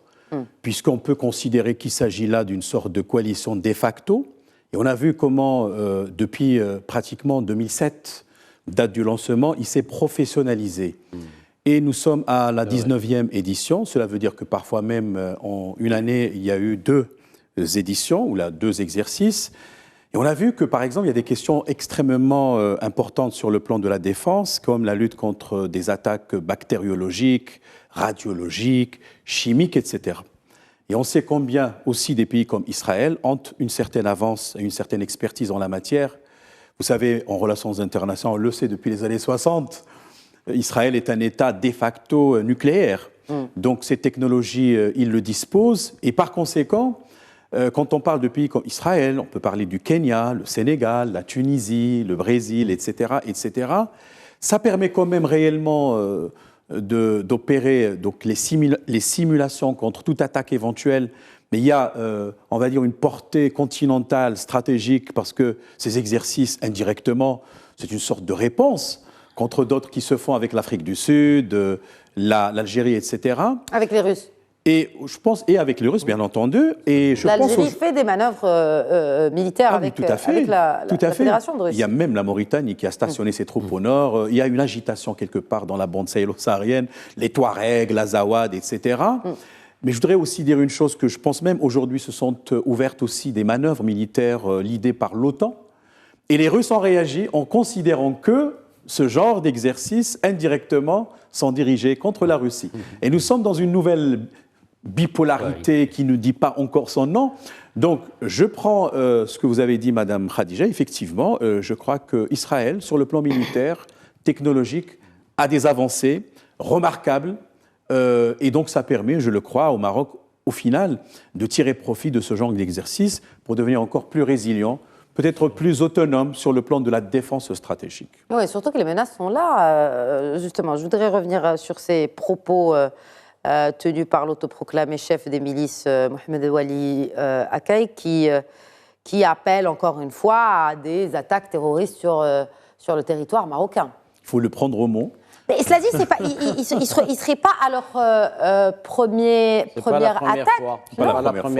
puisqu'on peut considérer qu'il s'agit là d'une sorte de coalition de facto. Et on a vu comment, depuis pratiquement 2007, date du lancement, il s'est professionnalisé. Et nous sommes à la 19e édition. Cela veut dire que parfois même, en une année, il y a eu 2 éditions, ou 2 exercices. Et on a vu que, par exemple, il y a des questions extrêmement importantes sur le plan de la défense, comme la lutte contre des attaques bactériologiques, radiologiques, chimiques, etc. Et on sait combien aussi des pays comme Israël ont une certaine avance et une certaine expertise en la matière. Vous savez, en relations internationales, on le sait depuis les années 60, Israël est un État de facto nucléaire. Donc ces technologies, il le dispose. Et par conséquent, quand on parle de pays comme Israël, on peut parler du Kenya, le Sénégal, la Tunisie, le Brésil, etc., etc. Ça permet quand même réellement d'opérer donc les simulations contre toute attaque éventuelle, mais il y a, on va dire, une portée continentale stratégique parce que ces exercices, indirectement, c'est une sorte de réponse contre d'autres qui se font avec l'Afrique du Sud, l'Algérie, etc. Avec les Russes. Et je pense, et avec les Russes, bien entendu. L'Algérie fait des manœuvres militaires avec la Fédération de Russie. Il y a même la Mauritanie qui a stationné ses troupes au nord. Il y a une agitation quelque part dans la bande sahélo-saharienne, les Touaregs, l'Azawad, etc. Mais je voudrais aussi dire une chose que je pense même aujourd'hui se sont ouvertes aussi des manœuvres militaires l'idée par l'OTAN. Et les Russes ont réagi en considérant que ce genre d'exercices, indirectement, sont dirigés contre la Russie. Et nous sommes dans une nouvelle bipolarité qui ne dit pas encore son nom. Donc, je prends ce que vous avez dit, Madame Khadija. Effectivement, je crois qu'Israël, sur le plan militaire, technologique, a des avancées remarquables. Et donc, ça permet, je le crois, au Maroc, au final, de tirer profit de ce genre d'exercice pour devenir encore plus résilient, peut-être plus autonome sur le plan de la défense stratégique. Oui, surtout que les menaces sont là. Justement, je voudrais revenir sur ces propos tenu par l'autoproclamé chef des milices Mohamed Wali Akaï qui appelle encore une fois à des attaques terroristes sur le territoire marocain. Il faut le prendre au mot. Mais cela dit, ils ne seraient pas à leur première attaque.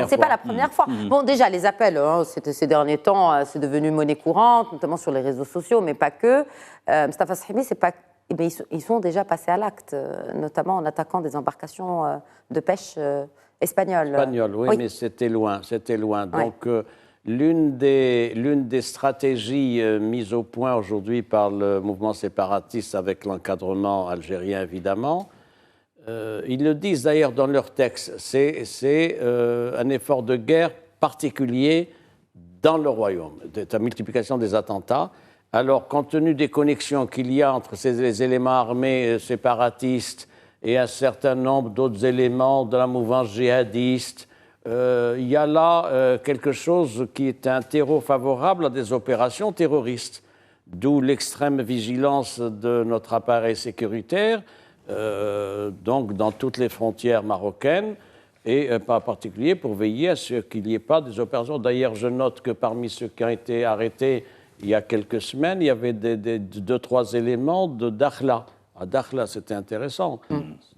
C'est pas la première fois. Bon, déjà, les appels, ces derniers temps, c'est devenu monnaie courante, notamment sur les réseaux sociaux, mais pas que. Mustafa Sahimi, c'est pas... Mais ils sont déjà passés à l'acte, notamment en attaquant des embarcations de pêche espagnoles. Oui, mais c'était loin. Ouais. Donc, l'une des stratégies mises au point aujourd'hui par le mouvement séparatiste avec l'encadrement algérien, évidemment, ils le disent d'ailleurs dans leur texte, c'est un effort de guerre particulier dans le royaume, de la multiplication des attentats. Alors, compte tenu des connexions qu'il y a entre les éléments armés séparatistes et un certain nombre d'autres éléments de la mouvance djihadiste, il y a là quelque chose qui est un terreau favorable à des opérations terroristes, d'où l'extrême vigilance de notre appareil sécuritaire, donc dans toutes les frontières marocaines, et en particulier pour veiller à ce qu'il n'y ait pas des opérations. D'ailleurs, je note que parmi ceux qui ont été arrêtés il y a quelques semaines, il y avait 2-3 éléments de Dakhla. À Dakhla, c'était intéressant.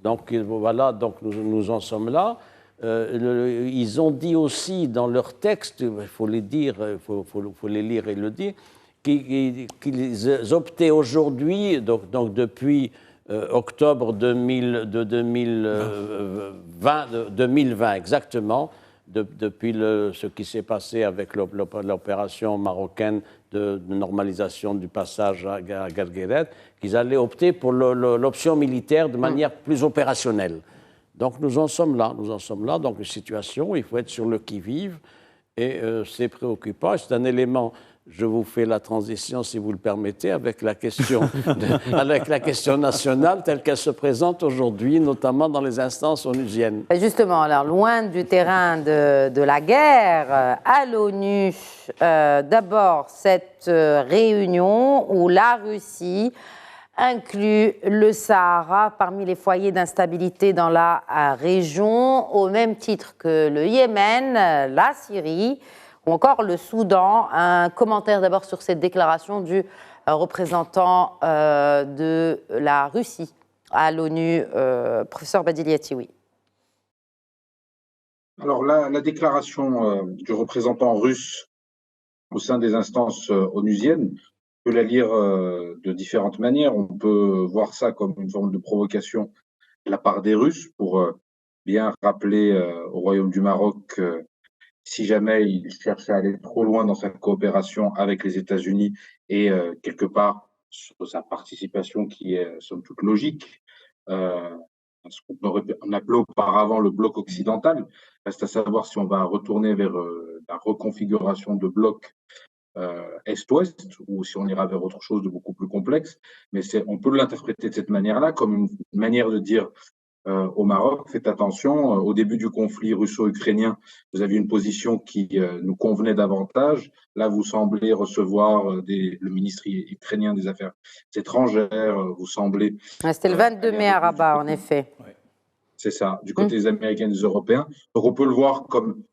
Donc voilà, donc nous en sommes là. Ils ont dit aussi dans leur texte, il faut les dire, il faut les lire et le dire, qu'ils optaient aujourd'hui, donc depuis octobre 2020 exactement, depuis ce qui s'est passé avec l'opération marocaine de normalisation du passage à Guergueret, qu'ils allaient opter pour l'option militaire de manière plus opérationnelle. Donc nous en sommes là. Donc une situation, il faut être sur le qui-vive et c'est préoccupant. C'est un élément, je vous fais la transition si vous le permettez, avec la question nationale telle qu'elle se présente aujourd'hui, notamment dans les instances onusiennes. Justement, alors loin du terrain de la guerre, à l'ONU, d'abord cette réunion où la Russie inclut le Sahara parmi les foyers d'instabilité dans la région, au même titre que le Yémen, la Syrie ou encore le Soudan. Un commentaire d'abord sur cette déclaration du représentant de la Russie à l'ONU, professeur Badiliati, oui. Alors la déclaration du représentant russe au sein des instances onusiennes, on peut la lire de différentes manières. On peut voir ça comme une forme de provocation de la part des Russes pour bien rappeler au Royaume du Maroc si jamais il cherche à aller trop loin dans sa coopération avec les États-Unis et quelque part sur sa participation qui est somme toute logique, ce qu'on appelait auparavant le bloc occidental. Reste à savoir si on va retourner vers la reconfiguration de blocs Est-Ouest, ou si on ira vers autre chose de beaucoup plus complexe, mais on peut l'interpréter de cette manière-là, comme une manière de dire au Maroc, faites attention, au début du conflit russo-ukrainien, vous aviez une position qui nous convenait davantage. Là, vous semblez recevoir le ministre ukrainien des Affaires étrangères, vous semblez... C'était le 22 mai à Rabat, en effet. C'est ça, du côté des Américains et des Européens. Donc, on peut le voir comme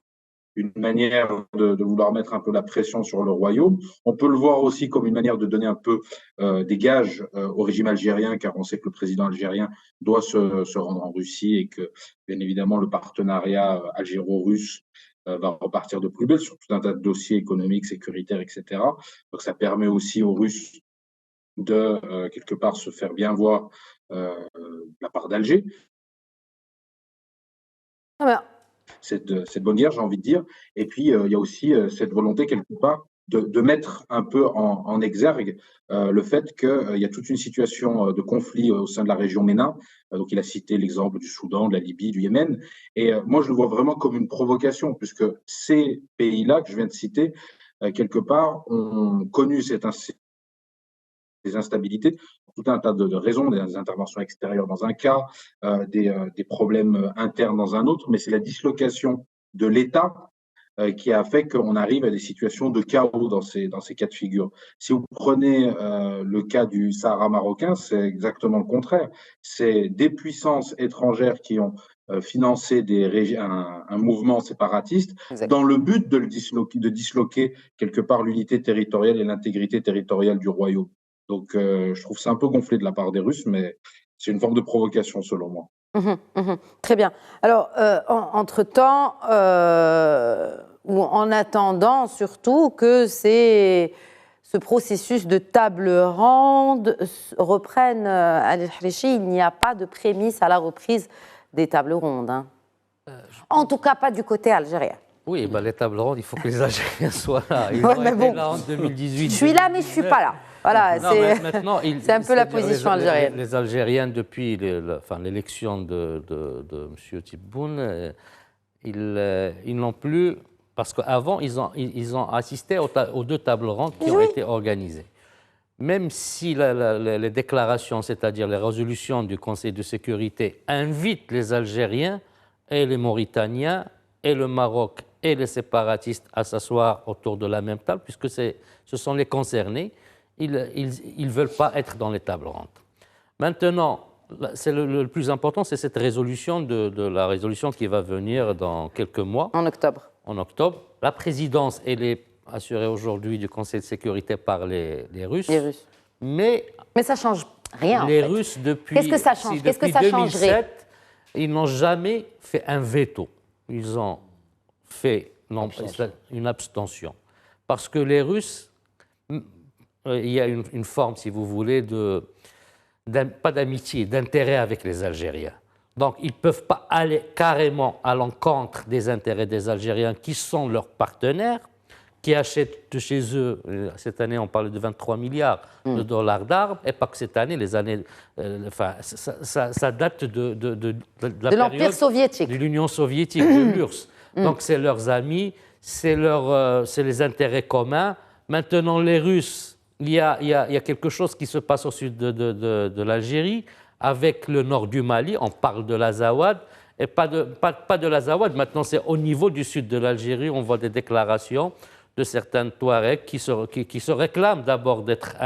une manière de vouloir mettre un peu la pression sur le royaume. On peut le voir aussi comme une manière de donner un peu des gages au régime algérien, car on sait que le président algérien doit se rendre en Russie et que, bien évidemment, le partenariat algéro-russe va repartir de plus belle sur tout un tas de dossiers économiques, sécuritaires, etc. Donc, ça permet aussi aux Russes de, quelque part, se faire bien voir de la part d'Alger. Cette bonne guerre, j'ai envie de dire. Et puis, il y a aussi cette volonté, quelque part, de mettre un peu en exergue le fait qu'il y a toute une situation de conflit au sein de la région MENA. Donc, il a cité l'exemple du Soudan, de la Libye, du Yémen. Et moi, je le vois vraiment comme une provocation, puisque ces pays-là que je viens de citer, quelque part, ont connu des instabilités, tout un tas de raisons, des interventions extérieures dans un cas, des problèmes internes dans un autre, mais c'est la dislocation de l'État qui a fait qu'on arrive à des situations de chaos dans ces cas de figure. Si vous prenez le cas du Sahara marocain, c'est exactement le contraire. C'est des puissances étrangères qui ont financé un mouvement séparatiste dans le but de disloquer quelque part l'unité territoriale et l'intégrité territoriale du royaume. Donc, je trouve ça un peu gonflé de la part des Russes, mais c'est une forme de provocation selon moi. Très bien. Alors, entre-temps, ou en attendant surtout que ce processus de table ronde reprenne à Al-Harichi, il n'y a pas de prémisse à la reprise des tables rondes. Hein. En tout cas, pas du côté algérien. Oui, les tables rondes, il faut que les Algériens soient là. Ils ont été là en 2018. Je suis là, mais je ne suis pas là. Voilà, c'est un peu la position algérienne. Les Algériens, depuis l'élection de M. Tebboune, ils n'ont plus... Parce qu'avant, ils ont assisté aux 2 tables rondes qui ont été organisées. Même si les déclarations, c'est-à-dire les résolutions du Conseil de sécurité, invitent les Algériens et les Mauritaniens et le Maroc et les séparatistes à s'asseoir autour de la même table, puisque ce sont les concernés, ils ne veulent pas être dans les tables rondes. Maintenant, le plus important, c'est cette résolution de la résolution qui va venir dans quelques mois. En octobre. En octobre. La présidence, elle est assurée aujourd'hui du Conseil de sécurité par les Russes. Les Russes. Mais ça ne change rien. Les Russes, depuis, Qu'est-ce que ça change? Qu'est-ce que ça 2007, changerait? ils n'ont jamais fait un veto. Ils ont fait une abstention. Parce que les Russes, il y a une forme, si vous voulez, pas d'amitié, d'intérêt avec les Algériens. Donc, ils ne peuvent pas aller carrément à l'encontre des intérêts des Algériens qui sont leurs partenaires, qui achètent de chez eux, cette année on parle de 23 milliards de dollars d'armes, et pas que cette année, les années, ça date de l'Empire soviétique. De l'Union soviétique, de l'URSS. Donc c'est leurs amis, c'est les intérêts communs. Maintenant les Russes, il y a quelque chose qui se passe au sud de l'Algérie, avec le nord du Mali, on parle de l'Azawad, et pas de l'Azawad, maintenant c'est au niveau du sud de l'Algérie, on voit des déclarations de certains Touaregs qui se réclament d'abord d'être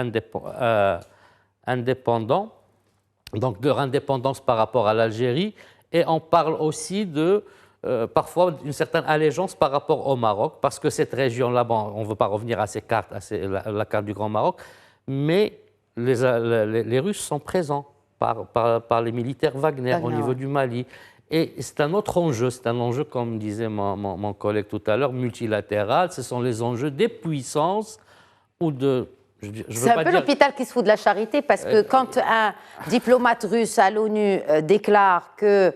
indépendants, donc de leur indépendance par rapport à l'Algérie, et on parle aussi parfois d'une certaine allégeance par rapport au Maroc, parce que cette région-là, on ne veut pas revenir à ces cartes, la carte du Grand Maroc, mais les Russes sont présents par les militaires Wagner au niveau du Mali. Et c'est un autre enjeu, comme disait mon collègue tout à l'heure, multilatéral. Ce sont les enjeux des puissances ou de... C'est un peu l'hôpital qui se fout de la charité, parce que quand un diplomate russe à l'ONU déclare que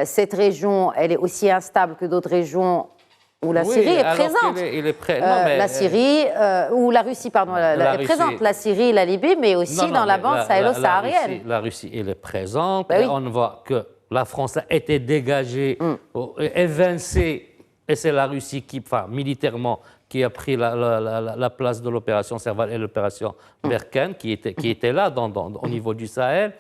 cette région, elle est aussi instable que d'autres régions où la Syrie est présente. La Syrie, ou la Russie, pardon, est présente. La Syrie, la Libye, mais aussi dans la bande sahélo-saharienne. La Russie, elle est présente. Et on voit que la France a été dégagée, évincée, et c'est la Russie qui, militairement, qui a pris la place de l'opération Serval et l'opération Berkane, qui était là au niveau du Sahel.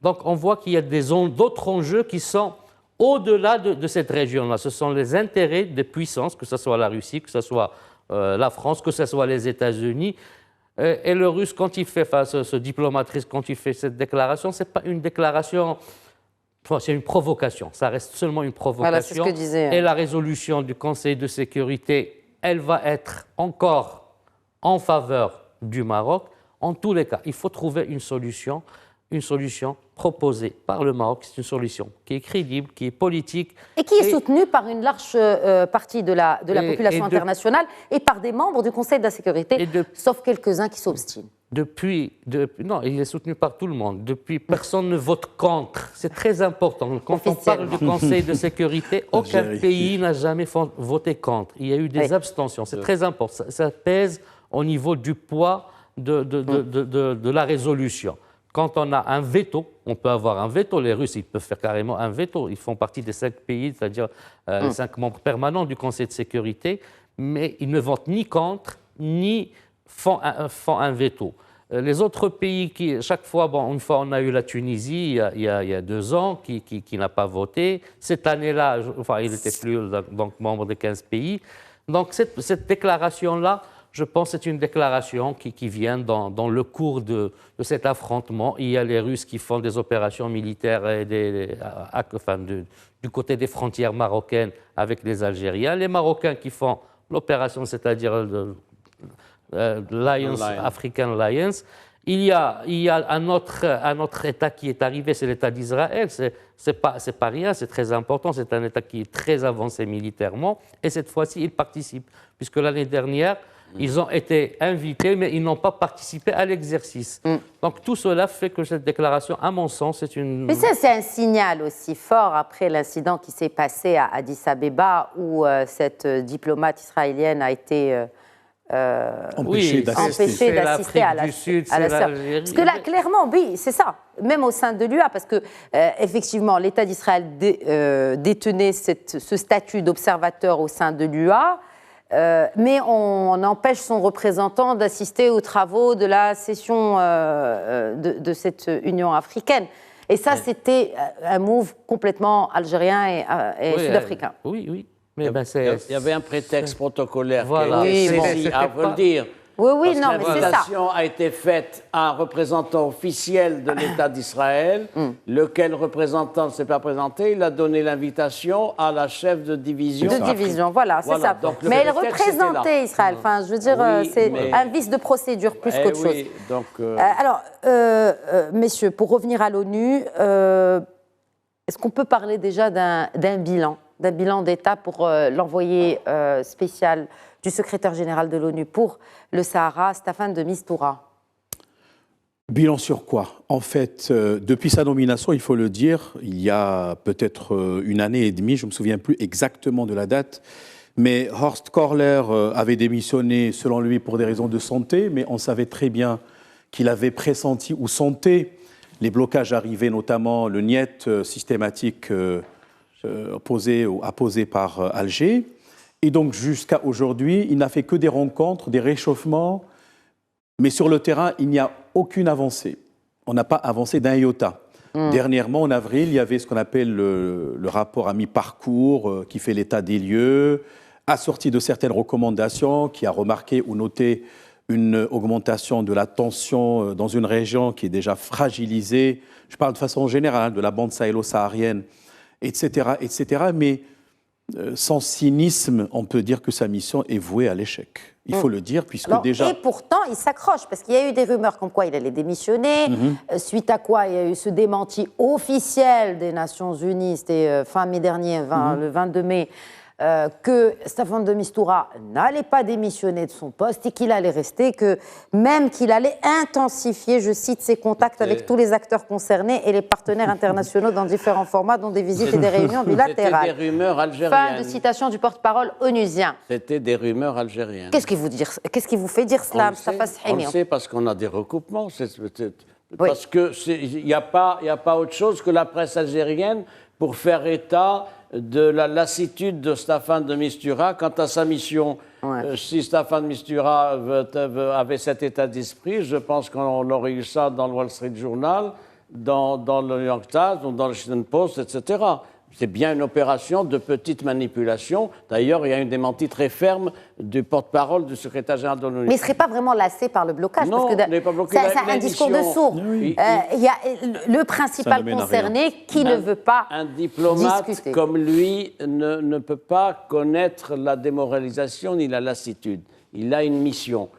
Donc on voit qu'il y a d'autres enjeux qui sont au-delà de cette région-là. Ce sont les intérêts des puissances, que ce soit la Russie, que ce soit la France, que ce soit les États-Unis. Et le Russe, quand il fait, ce diplomate russe, quand il fait cette déclaration, ce n'est pas une déclaration, c'est une provocation. Ça reste seulement une provocation. Voilà, c'est ce que disait. Et la résolution du Conseil de sécurité, elle va être encore en faveur du Maroc. En tous les cas, il faut trouver une solution proposée par le Maroc. C'est une solution qui est crédible, qui est politique. Et qui est soutenue par une large partie de la population internationale et par des membres du Conseil de la sécurité, sauf quelques-uns qui s'obstinent. Non, il est soutenu par tout le monde. Depuis, personne ne vote contre. C'est très important. Quand on parle du Conseil de sécurité, aucun pays n'a jamais voté contre. Il y a eu des abstentions. C'est très important. Ça pèse au niveau du poids de la résolution. Quand on a un veto, on peut avoir un veto. Les Russes, ils peuvent faire carrément un veto. Ils font partie des 5 pays, c'est-à-dire les 5 membres permanents du Conseil de sécurité, mais ils ne votent ni contre, ni font un veto. Les autres pays, chaque fois, une fois on a eu la Tunisie, il y a 2 ans, qui n'a pas voté. Cette année-là, il n'était plus donc, membre des 15 pays. Donc cette déclaration-là, je pense que c'est une déclaration qui vient dans le cours de cet affrontement. Il y a les Russes qui font des opérations militaires du côté des frontières marocaines avec les Algériens. Les Marocains qui font l'opération, c'est-à-dire African Alliance. Il y a un autre État qui est arrivé, c'est l'État d'Israël. C'est pas rien, c'est très important. C'est un État qui est très avancé militairement. Et cette fois-ci, il participe, puisque l'année dernière, ils ont été invités, mais ils n'ont pas participé à l'exercice. Donc tout cela fait que cette déclaration, à mon sens, c'est une... Mais ça, c'est un signal aussi fort après l'incident qui s'est passé à Addis Abeba, où cette diplomate israélienne a été empêchée d'assister à la Parce que là, clairement, oui, c'est ça. Même au sein de l'UA, parce que effectivement, l'État d'Israël détenait ce statut d'observateur au sein de l'UA. Mais on empêche son représentant d'assister aux travaux de la session de cette Union africaine. Et ça, c'était un move complètement algérien et sud-africain. Oui. Mais il y avait un prétexte protocolaire voilà. qui a été saisi, à vous le dire. Oui, non, mais c'est ça. L'invitation a été faite à un représentant officiel de l'État d'Israël, lequel représentant ne s'est pas présenté. Il a donné l'invitation à la chef de division. Voilà, c'est ça. Donc, mais elle représentait Israël. Enfin, je veux dire, c'est un vice de procédure plus qu'autre chose. Donc, alors, messieurs, pour revenir à l'ONU, est-ce qu'on peut parler déjà d'un bilan d'État pour l'envoyé spécial du secrétaire général de l'ONU pour le Sahara, Staffan de Mistura? Bilan sur quoi? En fait, depuis sa nomination, il faut le dire, il y a peut-être 1 année et demie, je ne me souviens plus exactement de la date, mais Horst Kohler avait démissionné, selon lui, pour des raisons de santé, mais on savait très bien qu'il avait pressenti ou senti les blocages arriver, notamment le niet systématique apposé par Alger. Et donc, jusqu'à aujourd'hui, il n'a fait que des rencontres, des réchauffements, mais sur le terrain, il n'y a aucune avancée. On n'a pas avancé d'un iota. Dernièrement, en avril, il y avait ce qu'on appelle le rapport à mi-parcours qui fait l'état des lieux, assorti de certaines recommandations, qui a remarqué ou noté une augmentation de la tension dans une région qui est déjà fragilisée. Je parle de façon générale de la bande sahélo-saharienne, etc., etc. Mais sans cynisme, on peut dire que sa mission est vouée à l'échec. Il faut le dire, puisque déjà... Et pourtant, il s'accroche, parce qu'il y a eu des rumeurs comme quoi il allait démissionner, suite à quoi il y a eu ce démenti officiel des Nations Unies, c'était fin mai dernier, le 22 mai, que Staffan de Mistura n'allait pas démissionner de son poste et qu'il allait rester, que même qu'il allait intensifier, je cite, ses contacts avec tous les acteurs concernés et les partenaires internationaux dans différents formats, dont des visites et des réunions bilatérales. C'était des rumeurs algériennes. Fin de citation du porte-parole onusien. C'était des rumeurs algériennes. Qu'est-ce qui vous fait dire cela, Mustafa Sahimi? On le sait parce qu'on a des recoupements. Parce qu'il n'y a pas autre chose que la presse algérienne pour faire état de la lassitude de Staffan de Mistura quant à sa mission. Si Staffan de Mistura avait cet état d'esprit, je pense qu'on aurait eu ça dans le Wall Street Journal, dans le New York Times ou dans le Washington Post, etc. C'est bien une opération de petite manipulation. D'ailleurs, il y a une démentie très ferme du porte-parole du secrétaire général de l'ONU. Mais il ne serait pas vraiment lassé par le blocage. Non, parce que il n'est pas bloqué. C'est un discours de sourd. Oui. Il y a le principal concerné qui ne veut pas Un diplomate discuter. comme lui ne peut pas connaître la démoralisation ni la lassitude. Il a une mission.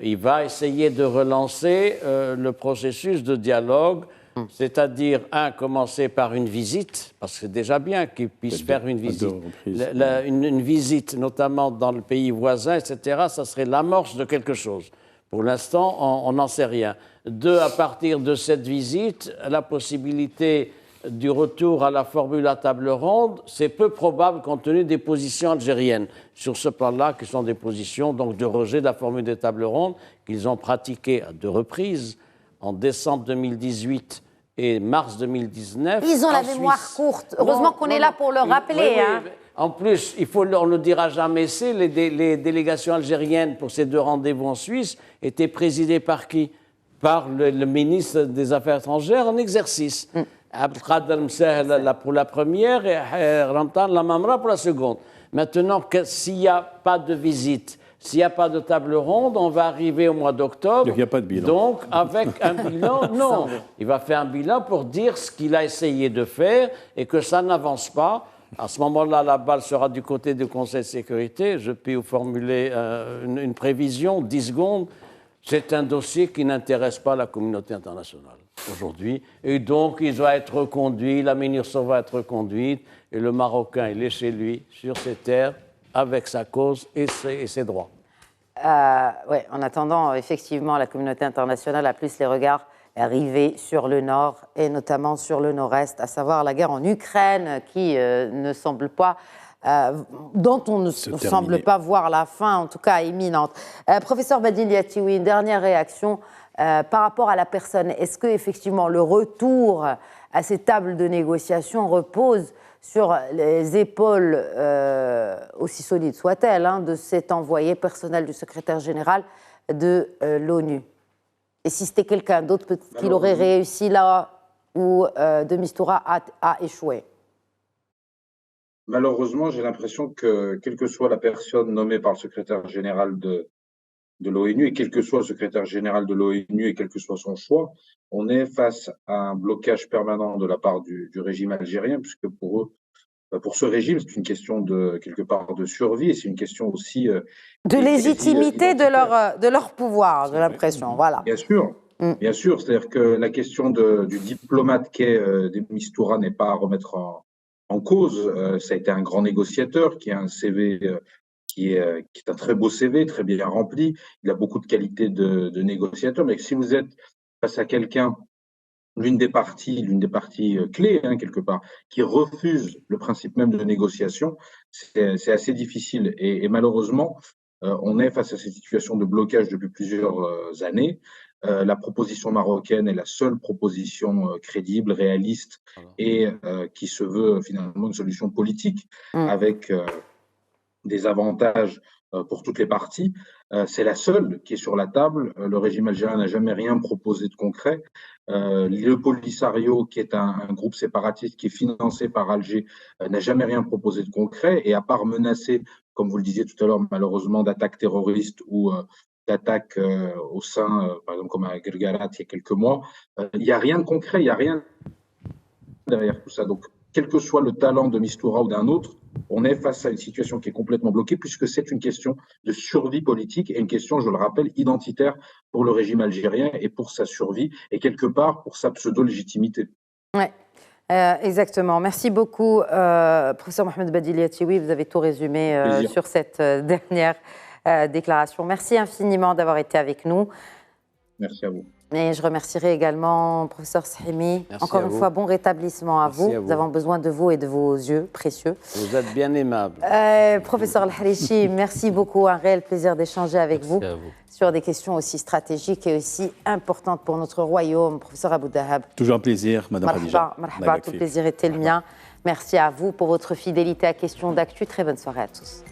Il va essayer de relancer le processus de dialogue, c'est-à-dire, commencer par une visite, parce que c'est déjà bien qu'il puisse faire une visite. Une visite, notamment dans le pays voisin, etc., ça serait l'amorce de quelque chose. Pour l'instant, on n'en sait rien. 2, à partir de cette visite, la possibilité du retour à la formule à table ronde, c'est peu probable compte tenu des positions algériennes sur ce plan-là, qui sont des positions donc, de rejet de la formule des tables rondes qu'ils ont pratiquées à 2 reprises, en décembre 2018 et mars 2019. Ils ont la mémoire courte. Heureusement qu'on est là pour le rappeler. Oui. En plus, on ne le dira jamais, les délégations algériennes pour ces 2 rendez-vous en Suisse étaient présidées par qui? Par le ministre des Affaires étrangères en exercice. Abdelkader Msah pour la première et Ramtan Lamamra pour la seconde. Maintenant, s'il n'y a pas de visite, s'il n'y a pas de table ronde, on va arriver au mois d'octobre. Il n'y a pas de bilan. Donc, avec un bilan, non. Il va faire un bilan pour dire ce qu'il a essayé de faire et que ça n'avance pas. À ce moment-là, la balle sera du côté du Conseil de sécurité. Je peux vous formuler une prévision, 10 secondes. C'est un dossier qui n'intéresse pas la communauté internationale aujourd'hui. Et donc, il doit être reconduit, la MINURSO va être reconduite, et le Marocain, il est chez lui, sur ses terres, avec sa cause et ses droits. Ouais, en attendant, effectivement, la communauté internationale a plus les regards rivés sur le nord et notamment sur le nord-est, à savoir la guerre en Ukraine qui ne semble pas, dont on ne semble pas voir la fin, en tout cas imminente. Professeur Badil Yatiwi, une dernière réaction par rapport à la personne. Est-ce que effectivement le retour à ces tables de négociation repose sur les épaules, aussi solides soient-elles, de cet envoyé personnel du secrétaire général de l'ONU? Et si c'était quelqu'un d'autre, peut-être qu'il aurait réussi là où de Mistura a échoué? Malheureusement, j'ai l'impression que, quelle que soit la personne nommée par le secrétaire général de l'ONU, et quel que soit le secrétaire général de l'ONU et quel que soit son choix, on est face à un blocage permanent de la part du régime algérien, puisque pour eux, pour ce régime, c'est une question de, quelque part, de survie, et c'est une question aussi de légitimité de leur pouvoir, j'ai l'impression. Voilà. Bien sûr, c'est-à-dire que la question du diplomate qu'est de Mistura n'est pas à remettre en cause. Ça a été un grand négociateur qui a un CV qui est un très beau CV, très bien rempli. Il a beaucoup de qualités de négociateur, mais si vous êtes face à quelqu'un, l'une des parties clés, quelque part, qui refuse le principe même de négociation, c'est assez difficile. Et malheureusement, on est face à cette situation de blocage depuis plusieurs années. La proposition marocaine est la seule proposition crédible, réaliste et qui se veut finalement une solution politique avec des avantages pour toutes les parties. C'est la seule qui est sur la table. Le régime algérien n'a jamais rien proposé de concret. Le Polisario, qui est un groupe séparatiste qui est financé par Alger, n'a jamais rien proposé de concret. Et à part menacer, comme vous le disiez tout à l'heure, malheureusement, d'attaques terroristes ou d'attaques au sein, par exemple, comme à Guergarat il y a quelques mois, il n'y a rien de concret, il n'y a rien derrière tout ça. Donc, quel que soit le talent de Mistura ou d'un autre, on est face à une situation qui est complètement bloquée puisque c'est une question de survie politique et une question, je le rappelle, identitaire pour le régime algérien et pour sa survie et quelque part pour sa pseudo-légitimité. Oui, exactement. Merci beaucoup, professeur Mohamed Badil Yatiwi. Vous avez tout résumé sur cette dernière déclaration. Merci infiniment d'avoir été avec nous. Merci à vous. Et je remercierai également professeur Sahimi. Encore une fois, bon rétablissement à vous. Nous avons besoin de vous et de vos yeux précieux. Vous êtes bien aimable. Professeur Al-Harichi, merci beaucoup. Un réel plaisir d'échanger avec vous sur des questions aussi stratégiques et aussi importantes pour notre royaume. Professeur Abou Dahab. Toujours un plaisir, Madame Khadija. Marhaba, tout le plaisir était le mien. Merci à vous pour votre fidélité à Questions d'Actu. Très bonne soirée à tous.